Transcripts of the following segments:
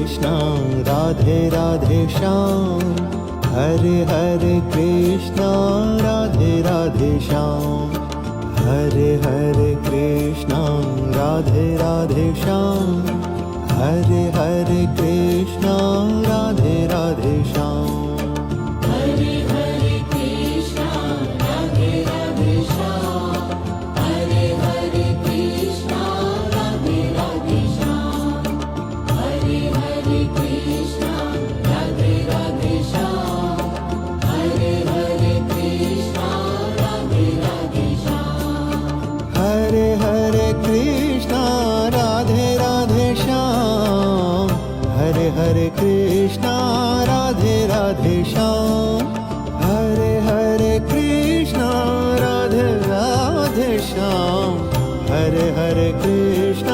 कृष्ण राधे राधे श्याम, हरे हरे कृष्ण राधे राधे श्याम, हरे हरे कृष्ण राधे राधे श्याम, हरे हरे कृष्ण राधे राधे श्याम, हरे हरे कृष्णा राधे राधे श्याम, हरे हरे कृष्णा राधे राधे श्याम, हरे हरे कृष्णा राधे राधे श्याम, हरे हरे कृष्णा राधे राधे श्याम, हरे हरे कृष्ण राधे राधे श्याम, हरे हरे कृष्ण राधे राधे श्याम, हरे हरे कृष्ण राधे राधे श्याम, हरे हरे कृष्ण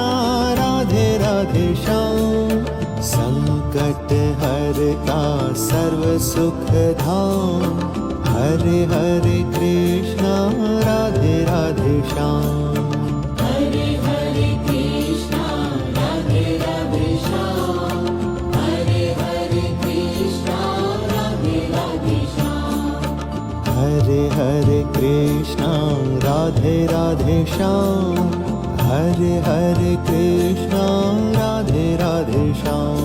राधे राधे श्याम, संकट हरता सर्व सुख धाम, हरे हरे कृष्ण राधे राधे श्याम, हरे हरे कृष्णा राधे राधे श्याम, हरे हरे कृष्णा राधे राधे श्याम, हरे हरे कृष्ण राधे राधे श्याम, हरे हरे कृष्ण राधे राधे श्याम,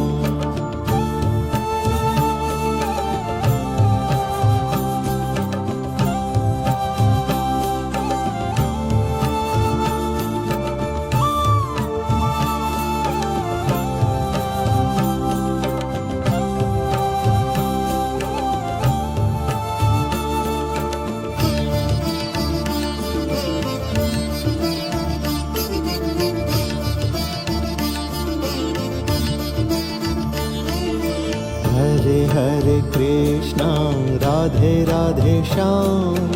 हरे हरे कृष्ण राधे राधे श्याम,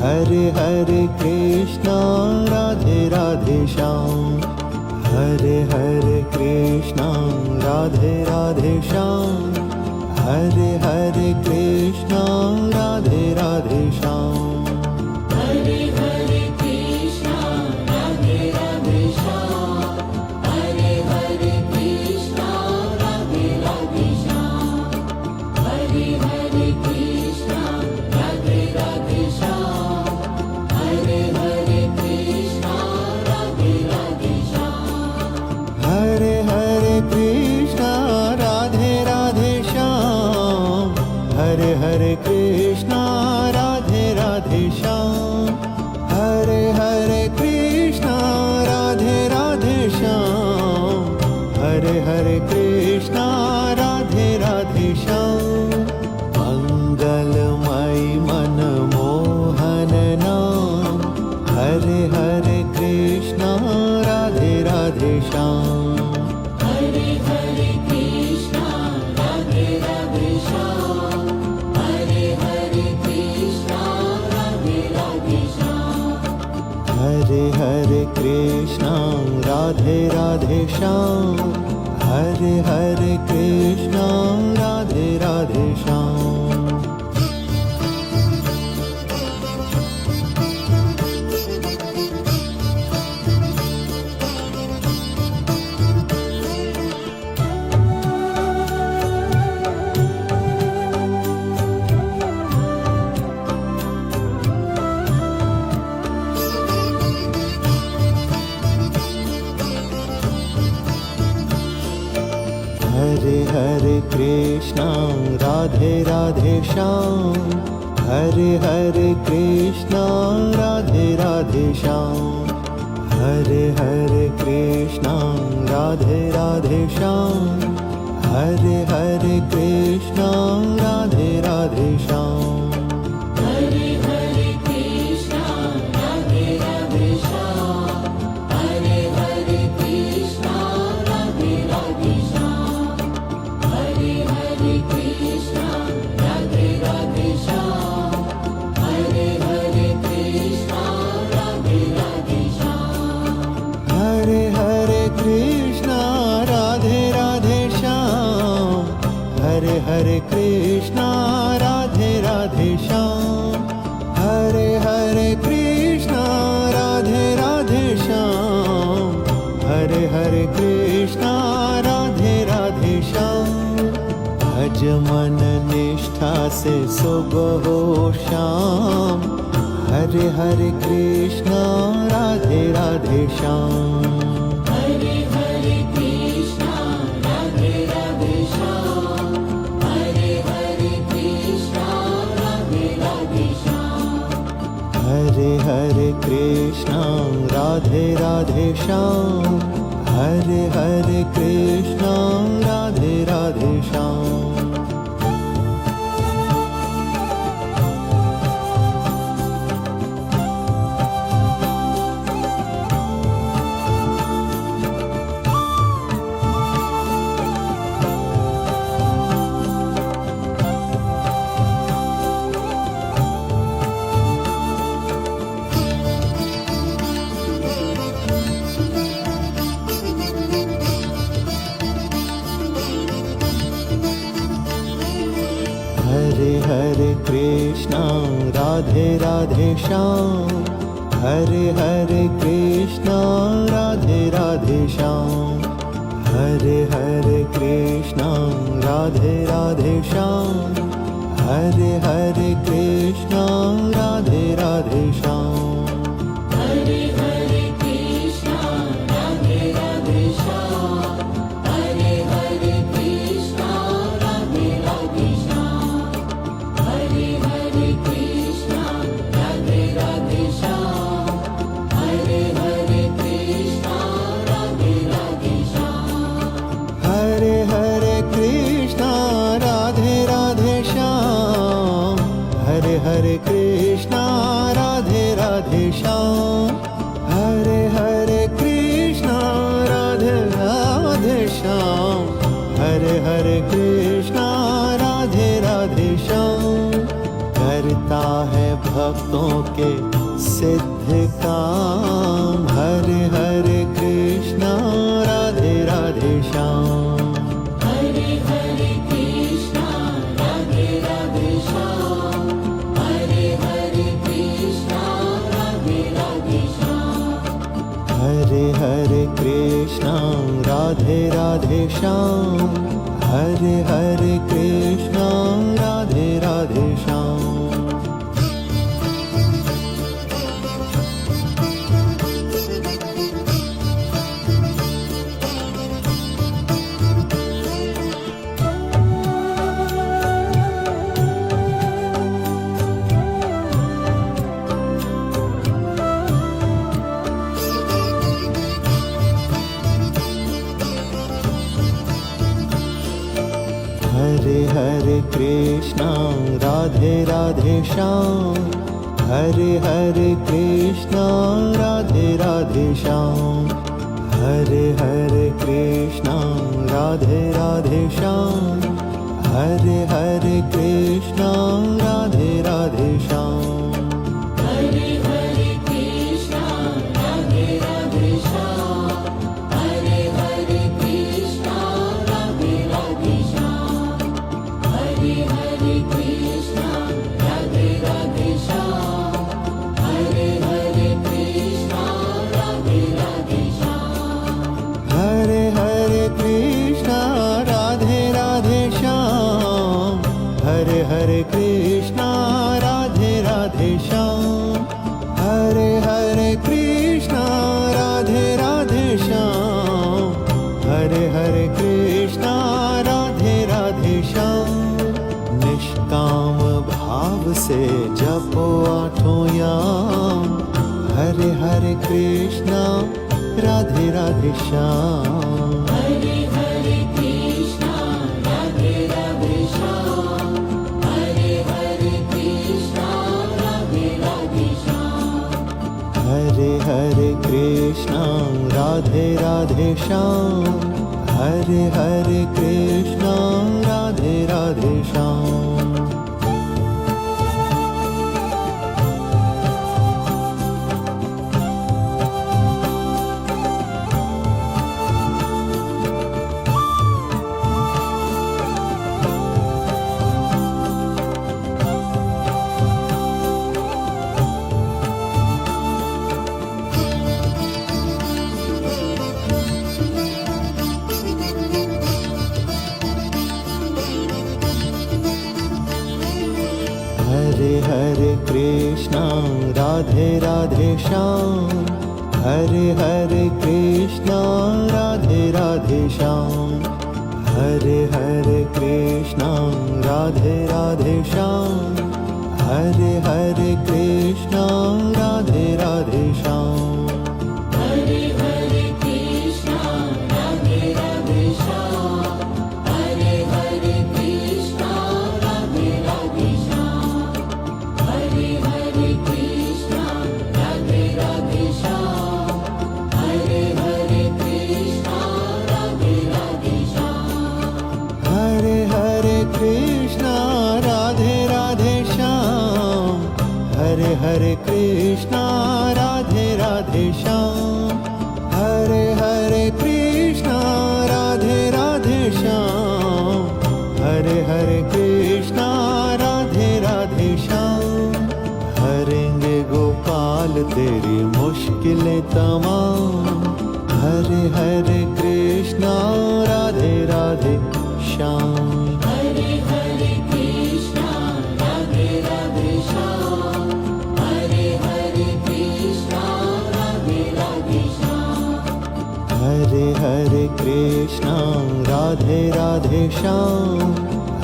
हरे हरे कृष्ण राधे राधे श्याम, हरे हरे कृष्ण राधे राधे श्याम, हरे हरे कृष्ण राधे राधे श्याम, हरे हरे कृष्णा राधे राधे श्याम, हरे हरे कृष्णा राधे राधे श्याम, हरे हरे कृष्णा राधे राधे श्याम, हरे हरे कृष्णा राधे राधे श्याम, हरे हरे कृष्ण राधे राधे श्याम, हरे हरे कृष्ण राधे राधे श्याम, हरे हरे कृष्ण राधे राधे श्याम, हरे हरे कृष्ण राधे राधे श्याम, मंगलमय मनमोहन नाम, हरे हरे कृष्ण राधे राधे श्याम, हरे हरे कृष्णा राधे राधे श्याम, हरे हरे कृष्णा राधे राधे श्याम, हरे हरे कृष्ण राधे राधे श्याम, हरे हरे कृष्ण राधे राधे श्याम, हरे हरे कृष्ण राधे राधे श्याम, हरे हरे कृष्ण राधे राधे श्याम, हरे हरे कृष्ण राधे राधे श्याम, हरे हरे कृष्ण राधे राधे श्याम, हरे हरे कृष्णा राधे राधे श्याम, हरे हरे कृष्णा राधे राधे श्याम, हरे हरे कृष्णा राधे राधे श्याम, हरे हरे कृष्णा राधे राधे श्याम, हरे हरे कृष्ण राधे राधे श्याम, हरे हरे कृष्ण राधे राधे श्याम, हरे हरे कृष्ण राधे राधे श्याम, हरे हरे कृष्ण राधे राधे श्याम, भज मन निष्ठा से सुबह हो शाम, हरे हरे कृष्णा राधे राधे श्याम। हरे हरे कृष्णा राधे राधे श्याम, हरे हरे कृष्णा राधे राधे श्याम। हरे हरे कृष्णा राधे राधे श्याम, हरे हरे कृष्णा राधे राधे श्याम। हरे हरे कृष्णा राधे राधे श्याम, हरे हरे कृष्णा राधे राधे श्याम। हरे हरे कृष्णा राधे राधे श्याम, हरे हरे कृष्णा राधे राधे श्याम। हरे हरे कृष्णा राधे राधे श्याम, हरे हरे कृष्णा राधे राधे श्याम। हरे हरे कृष्णा राधे राधे श्याम, हरे हरे कृष्णा राधे राधे श्याम। हरे हरे कृष्णा राधे राधे श्याम, हरे हरे कृष्णा राधे राधे श्याम। हरे हरे कृष्णा राधे राधे श्याम, हरे हरे कृष्णा राधे राधे श्याम। करता है भक्तों के सिद्ध काम, हरे हरे कृष्णा राधे राधे श्याम। हरे हरे कृष्णा राधे राधे श्याम, हरे हरे कृष्णा राधे राधे श्याम। हरे हरे कृष्णा राधे राधे श्याम, हरे हरे कृष्णा राधे राधे श्याम। हरे हरे कृष्णा राधे राधे श्याम, हरे हरे कृष्णा राधे राधे श्याम। हरे हरे कृष्णा राधे राधे श्याम, हरे हरे कृष्णा राधे राधे श्याम। हरे हरे कृष्णा राधे राधे श्याम, हरे हरे कृष्णा राधे राधे श्याम। हरे हरे कृष्णा राधे राधे श्याम, हरे हरे कृष्णा राधे राधे श्याम। हरे हरे कृष्णा राधे राधे श्याम, हरे हरे कृष्णा राधे राधे श्याम। हरे हरे कृष्णा राधे राधे श्याम, हरे हरे कृष्णा राधे राधे श्याम। निष्काम भाव से जपो आठों याम, हरे हरे कृष्णा राधे राधे श्याम। हरे हरे कृष्णा राधे राधे श्याम, हरे हरे कृष्णा राधे राधे श्याम। हरे हरे कृष्णा राधे राधे श्याम, हरे हरे कृष्णा राधे राधे श्याम। हरे हरे कृष्णा राधे राधे श्याम हरे हरे कृष्णा राधे राधे श्याम हरे हरे कृष्णा राधे राधे श्याम हरे हरे कृष्णा राधे राधे श्याम हरे हरे कृष्णा राधे राधे श्याम हरे हरे कृष्णा राधे राधे श्याम हरे हरे कृष्णा राधे राधे श्याम हरे हरे कृष्णा राधे राधे श्याम हरे हरे कृष्णा राधे राधे श्याम हरे हरे कृष्णा राधे राधे श्याम हरे हरे कृष्णा राधे राधे श्याम हरे हरे कृष्णा राधे राधे श्याम हरेंगे गोपाल तेरी मुश्किलें तमाम हरे हरे कृष्णा राधे राधे श्याम हरे हरे कृष्णा राधे राधे श्याम हरे हरे कृष्णा राधे राधे श्याम हरे हरे कृष्णा राधे राधे श्याम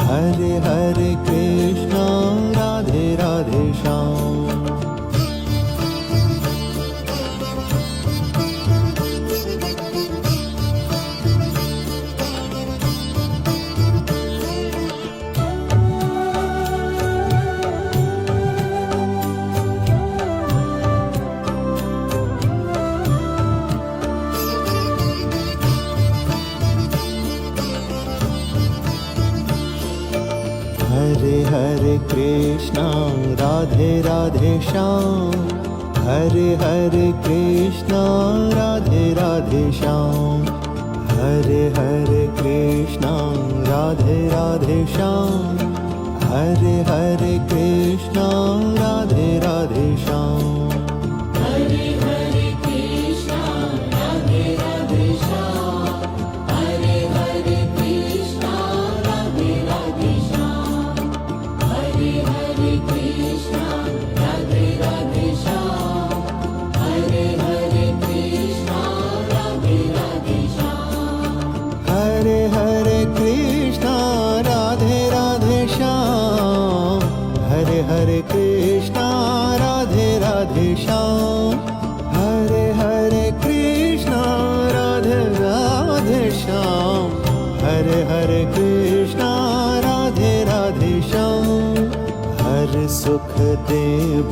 हरे हरे कृष्णा राधे राधे श्याम हरे हरे कृष्णा राधे राधे श्याम हरे हरे कृष्णा राधे राधे श्याम हरे हरे कृष्णा राधे राधे श्याम हरे हरे कृष्णा राधे राधे श्याम हरे हरे कृष्णा राधे राधे श्याम हरे हरे कृष्णा राधे राधे श्याम हरे हरे कृष्णा राधे राधे श्याम हरे हरे कृष्णा राधे राधे श्याम हरे हरे कृष्णा राधे राधे श्याम हरे हरे कृष्णा राधे राधे श्याम हरे हरे कृष्णा राधे राधे श्याम हरे हरे कृष्णा राधे राधे श्याम हर सुख दे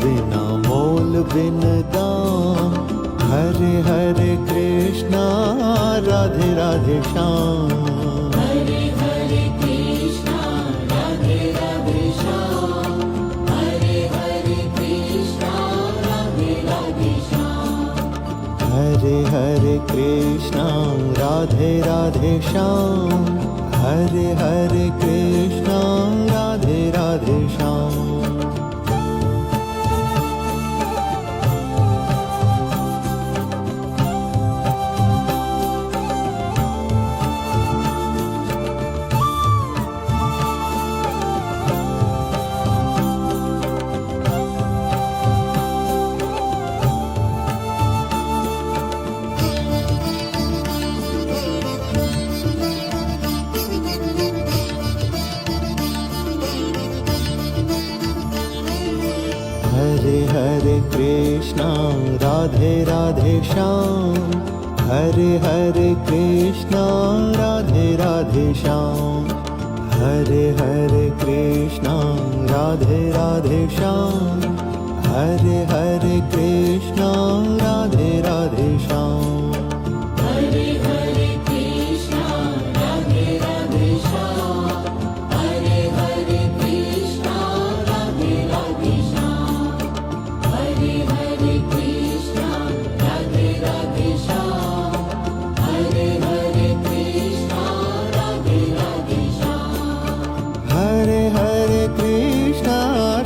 बिना मोल बिन दाम हरे हरे कृष्णा राधे राधे श्याम हरे हरे कृष्णा राधे राधे श्याम हरे हरे कृष्णा राधे राधे श्याम हरे हरे कृष्णा राधे राधे श्याम हरे हरे कृष्णा राधे राधे श्याम हरे हरे कृष्णा राधे राधे श्याम हरे हरे कृष्णा राधे राधे श्याम हरे हरे कृष्णा राधे राधे श्याम हरे हरे कृष्णा राधे राधे श्याम हरे हरे कृष्णा राधे राधे श्याम हरे हरे कृष्णा राधे राधे श्याम हरे हरे कृष्णा राधे राधे श्याम हरे हरे कृष्णा राधे राधे श्याम हरे हरे कृष्णा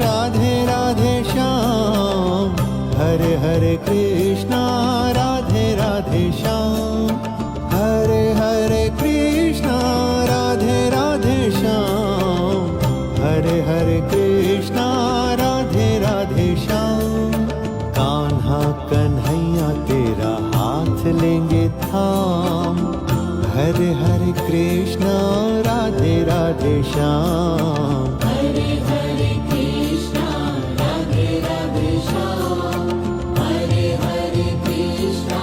राधे राधे श्याम हरे हरे कृष्णा राधे राधे श्याम हरे हरे कृष्णा राधे राधे श्याम हरे हरे कृष्णा श्याम हरे हरे कृष्णा राधे राधे श्याम हरे हरे कृष्णा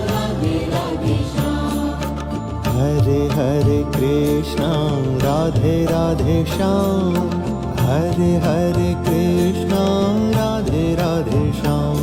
राधे राधे श्याम हरे हरे कृष्णा राधे राधे श्याम हरे हरे कृष्णा राधे राधे श्याम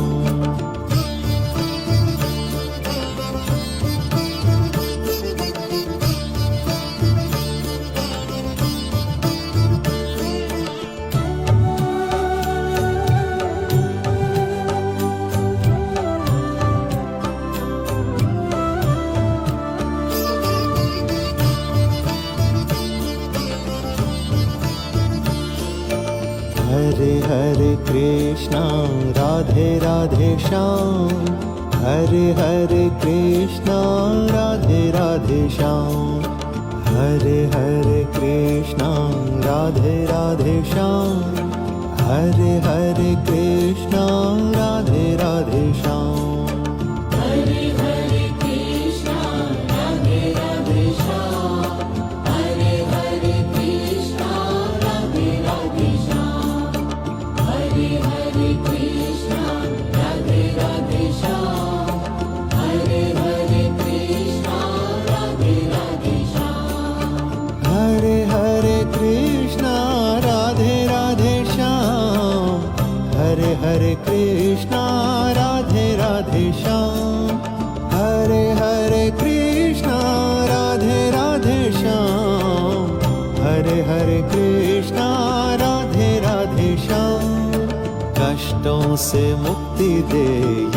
हरे हरे कृष्णा राधे राधे श्याम हरे हरे कृष्णा राधे राधे श्याम हरे हरे कृष्णा राधे राधे श्याम हरे हरे कृष्णा राधे राधे श्याम हरे हरे कृष्णा राधे राधे श्याम हरे हरे कृष्णा राधे राधे श्याम हरे हरे कृष्णा राधे राधे श्याम हरे हरे कृष्णा राधे राधे श्याम हरे हरे कृष्णा राधे राधे श्याम हरे हरे कृष्णा राधे राधे श्याम हरे हरे कृष्णा राधे राधे श्याम हरे हरे कृष्णा राधे राधे श्याम कष्टों से मुक्ति दे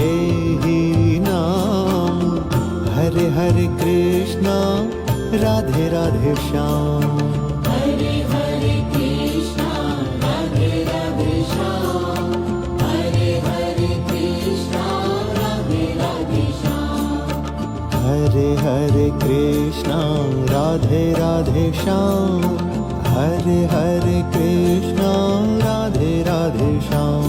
यही नाम हरे हरे कृष्णा राधे राधे श्याम हरे हरे कृष्णा राधे राधे श्याम हरे हरे कृष्णा राधे राधे श्याम हरे हरे कृष्णा राधे राधे श्याम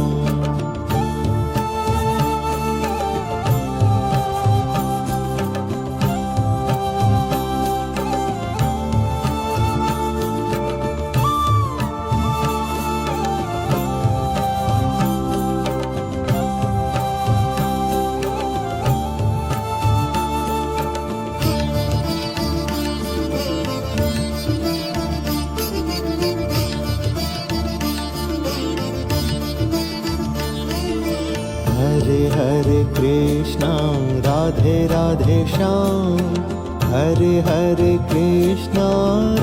हरे हरे कृष्णा राधे राधे श्याम हरे हरे कृष्णा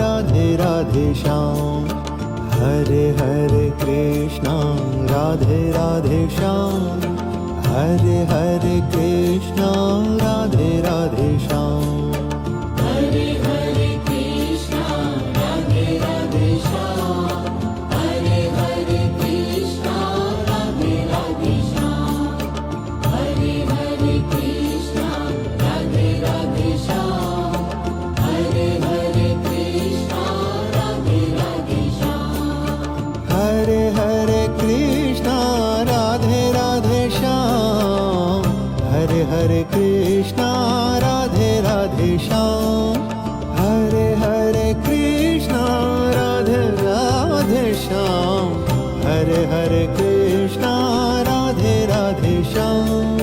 राधे राधे श्याम हरे हरे कृष्णा राधे राधे श्याम हरे हरे कृष्णा राधे राधे श्याम हरे हरे कृष्णा राधे राधे श्याम हरे हरे कृष्णा राधे राधे श्याम हरे हरे कृष्णा राधे राधे श्याम हरे हरे कृष्णा राधे राधे श्याम हरे हरे कृष्णा राधे राधे श्याम हरे हरे कृष्णा राधे राधे श्याम हरे हरे कृष्णा राधे राधे श्याम हरे हरे कृष्णा राधे राधे श्याम हरे हरे कृष्णा राधे राधे श्याम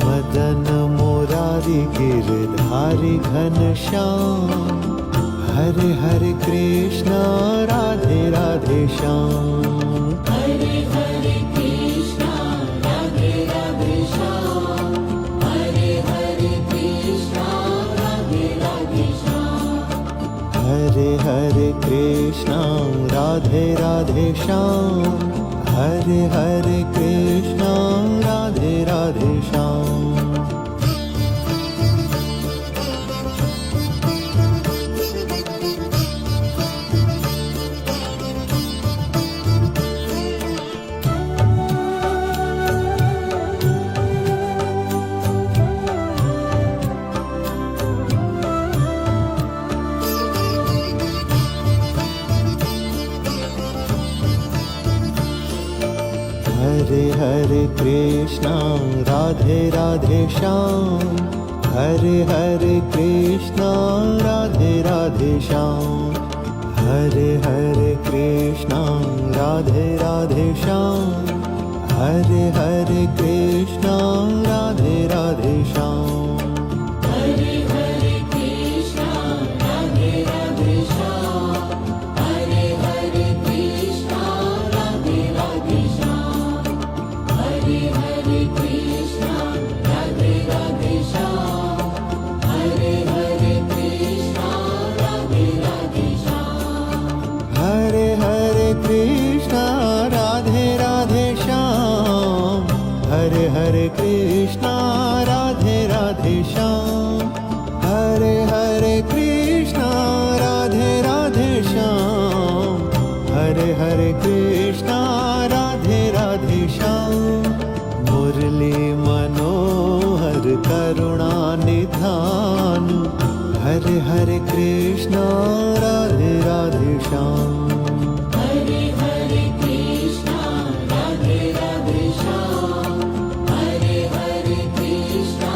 मदन मोरारी गिरधारी घन श्याम हरे हरे कृष्णा राधे राधे श्याम हरे हरे कृष्णा राधे राधे श्याम हरे हरे कृष्णा राधे राधे श्याम हरे हरे कृष्णा राधे राधे श्याम हरे हरे कृष्णा राधे राधे श्याम हरे हरे कृष्णा राधे राधे श्याम हरे हरे कृष्णा राधे राधे श्याम हरे हरे कृष्णा राधे राधे श्याम, हरे हरे कृष्णा राधे राधे श्याम, हरे हरे कृष्णा राधे राधे श्याम, हरे हरे कृष्णा राधे राधे श्याम, हरे हरे कृष्णा राधे राधे श्याम, हरे हरे कृष्णा राधे राधे श्याम, हरे हरे कृष्णा राधे राधे श्याम, हरे हरे कृष्णा राधे राधे श्याम, हरे हरे कृष्णा राधे राधे श्याम, हरे हरे कृष्णा राधे राधे श्याम, मुरली मनोहर करुणा निधान, हरे हरे कृष्णा राधे राधे श्याम, हरे हरे कृष्णा राधे राधे श्याम, हरे हरे कृष्णा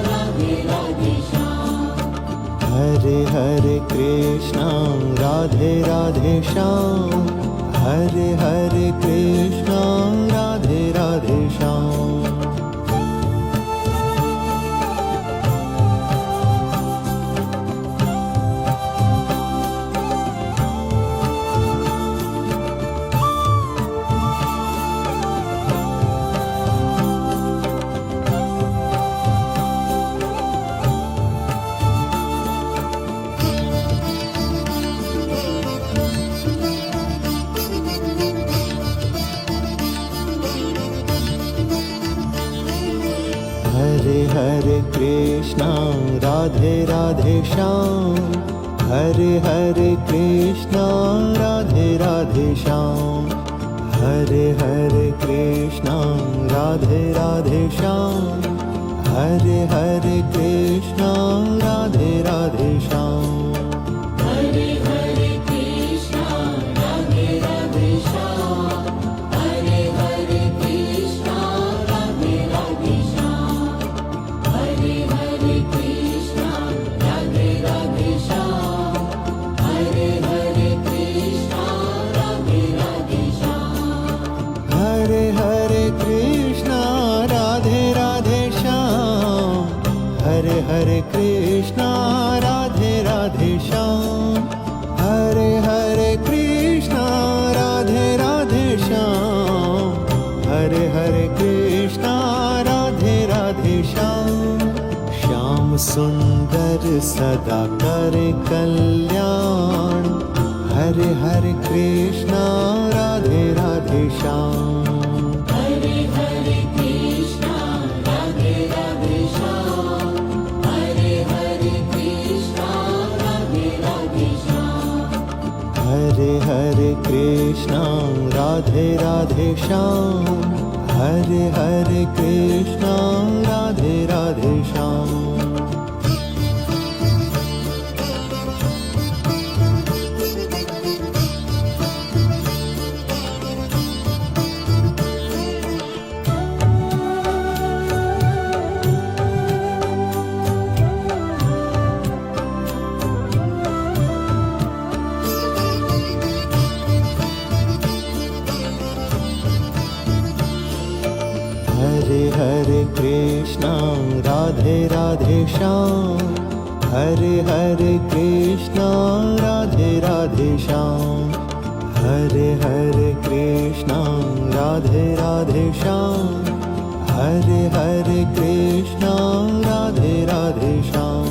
राधे राधे श्याम, हरे हरे कृष्णा राधे राधे श्याम, हरे हरे कृष्णा राधे राधे श्याम, हरे हरे कृष्णा राधे राधे श्याम, हरे हरे कृष्णा राधे राधे श्याम, हरे हरे कृष्णा राधे राधे श्याम, हरे हरे कृष्णा राधे राधे श्याम, हरे हरे कृष्णा राधे राधे श्याम, हरे हरे कृष्णा राधे राधे श्याम, हरे हरे कृष्णा राधे राधे श्याम, हरे हरे कृष्णा राधे राधे श्याम, हरे हरे कृष्णा राधे राधे श्याम, हरे हरे कृष्णा राधे राधे श्याम, हरे हरे कृष्णा राधे राधे श्याम, हरे हरे कृष्णा राधे राधे श्याम, श्याम सुंदर सदा करे कल्याण, हरे हरे कृष्णा राधे राधे श्याम, हरे हरे कृष्णा राधे राधे श्याम, हरे हरे कृष्णा राधे राधे श्याम, हरे हरे कृष्णा राधे राधे श्याम, हरे हरे कृष्णा राधे राधे श्याम, हरे हरे कृष्णा राधे राधे श्याम, हरे हरे कृष्णा राधे राधे श्याम, हरे हरे कृष्णा राधे राधे श्याम, हरे हरे कृष्णा राधे राधे श्याम,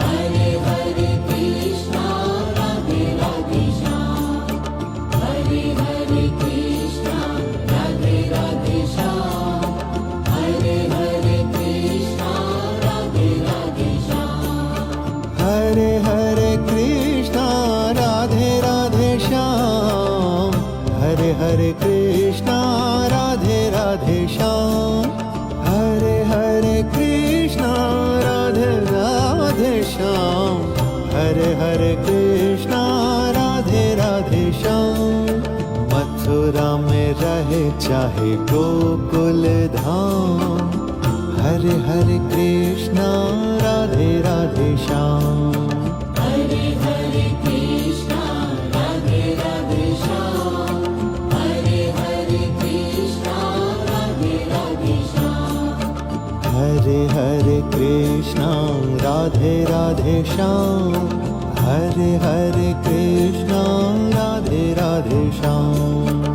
हरे हरे कृष्णा राधे राधे श्याम, हरे हरे कृष्णा राधे राधे श्याम, हरे हरे कृष्णा राधे राधे श्याम, हरे हरे कृष्णा राधे राधे श्याम, हरे हरे कृष्णा राधे राधे श्याम, हरे हरे कृष्णा राधे राधे श्याम, हरे हरे कृष्णा राधे राधे श्याम, हरे हरे कृष्णा राधे राधे श्याम, मथुरा में रहे चाहे गोकुल धाम, हरे हरे कृष्णा राधे राधे श्याम हरे हरे कृष्णा राधे राधे श्याम हरे हरे कृष्णा राधे राधे श्याम हरे हरे कृष्णा राधे राधे श्याम हरे हरे कृष्णा राधे राधे श्याम